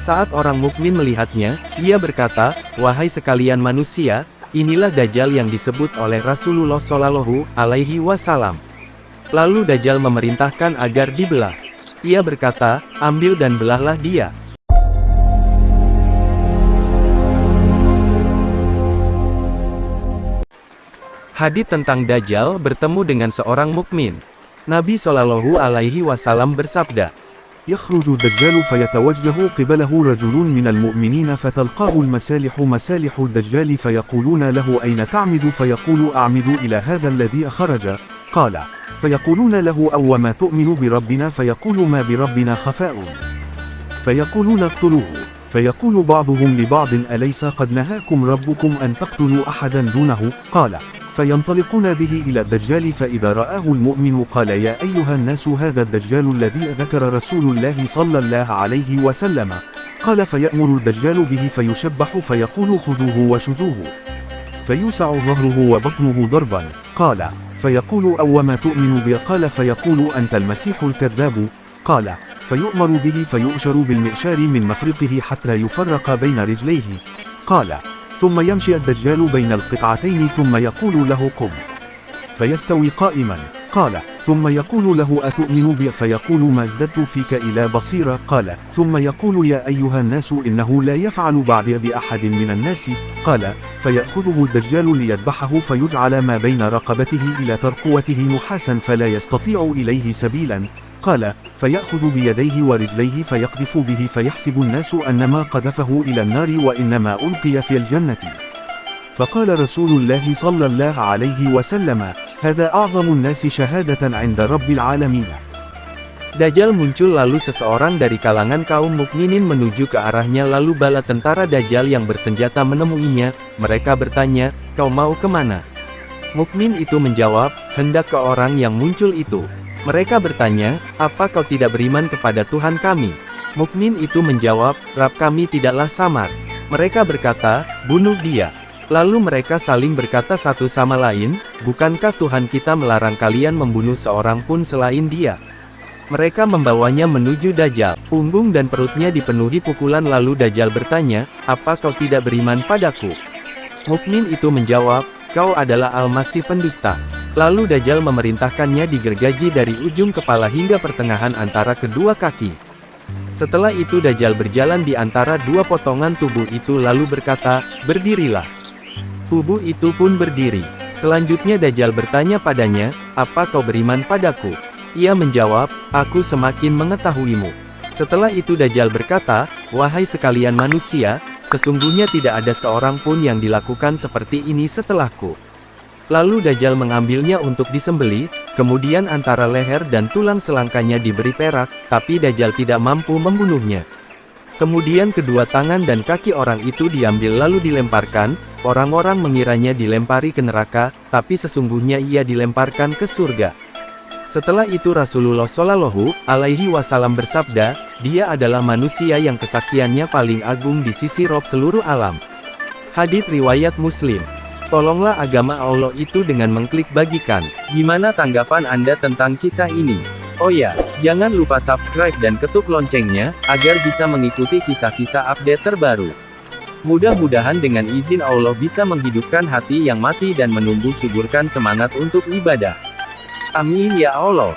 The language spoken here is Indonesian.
Saat orang mukmin melihatnya, ia berkata, "Wahai sekalian manusia, inilah Dajjal yang disebut oleh Rasulullah Shallallahu Alaihi Wasallam." Lalu Dajjal memerintahkan agar dibelah. Ia berkata, "Ambil dan belahlah dia." Hadits tentang Dajjal bertemu dengan seorang mukmin. Nabi Shallallahu Alaihi Wasallam bersabda, يخرج الدجال فيتوجه قبله رجل من المؤمنين فتلقاه المسالح مسالح الدجال فيقولون له أين تعمد فيقول أعمد إلى هذا الذي خرج قال فيقولون له أو ما تؤمن بربنا فيقول ما بربنا خفاء فيقولون اقتلوه فيقول بعضهم لبعض أليس قد نهاكم ربكم أن تقتلوا أحدا دونه قال فينطلقون به إلى الدجال فإذا رآه المؤمن قال يا أيها الناس هذا الدجال الذي ذكر رسول الله صلى الله عليه وسلم قال فيأمر الدجال به فيشبح فيقول خذوه وشجوه فيوسع ظهره وبطنه ضربا قال فيقول أو ما تؤمن بي قال فيقول أنت المسيح الكذاب قال فيؤمر به فيؤشر بالمئشار من مفرقه حتى يفرق بين رجليه قال ثم يمشي الدجال بين القطعتين ثم يقول له قم فيستوي قائما قال ثم يقول له أتؤمن بي فيقول ما ازددت فيك إلى بصيرة قال ثم يقول يا أيها الناس إنه لا يفعل بعدي بأحد من الناس قال فيأخذه الدجال ليذبحه فيجعل ما بين رقبته إلى ترقوته نحاسا فلا يستطيع إليه سبيلا قال فيأخذ بيديه ورجليه فيقذف به فيحسب الناس أنما قذفه إلى النار وإنما ألقي في الجنة فقال رسول الله صلى الله عليه وسلم هذا أعظم الناس شهادة عند رب العالمين. Dajjal muncul lalu seseorang dari kalangan kaum mukminin menuju ke arahnya lalu bala tentara Dajjal yang bersenjata menemuinya, mereka bertanya, "Kau mau kemana?" Mukmin itu menjawab, "Hendak ke orang yang muncul itu." Mereka bertanya, "Apa kau tidak beriman kepada Tuhan kami?" Mukmin itu menjawab, "Rabb kami tidaklah samar." Mereka berkata, "Bunuh dia." Lalu mereka saling berkata satu sama lain, "Bukankah Tuhan kita melarang kalian membunuh seorang pun selain dia?" Mereka membawanya menuju Dajjal. Punggung dan perutnya dipenuhi pukulan lalu Dajjal bertanya, "Apa kau tidak beriman padaku?" Mukmin itu menjawab, "Kau adalah Al-Masih pendusta." Lalu Dajjal memerintahkannya digergaji dari ujung kepala hingga pertengahan antara kedua kaki. Setelah itu Dajjal berjalan di antara dua potongan tubuh itu lalu berkata, "Berdirilah." Tubuh itu pun berdiri. Selanjutnya Dajjal bertanya padanya, "Apa kau beriman padaku?" Ia menjawab, "Aku semakin mengetahuimu." Setelah itu Dajjal berkata, "Wahai sekalian manusia, sesungguhnya tidak ada seorang pun yang dilakukan seperti ini setelahku." Lalu Dajjal mengambilnya untuk disembelih, kemudian antara leher dan tulang selangkanya diberi perak, tapi Dajjal tidak mampu membunuhnya. Kemudian kedua tangan dan kaki orang itu diambil lalu dilemparkan, orang-orang mengiranya dilempari ke neraka, tapi sesungguhnya ia dilemparkan ke surga. Setelah itu Rasulullah Shallallahu Alaihi Wasallam bersabda, "Dia adalah manusia yang kesaksiannya paling agung di sisi Rob seluruh alam." Hadits riwayat Muslim. Tolonglah agama Allah itu dengan mengklik bagikan. Gimana tanggapan Anda tentang kisah ini? Oh ya, jangan lupa subscribe dan ketuk loncengnya, agar bisa mengikuti kisah-kisah update terbaru. Mudah-mudahan dengan izin Allah bisa menghidupkan hati yang mati dan menumbuh suburkan semangat untuk ibadah. Amin ya Allah.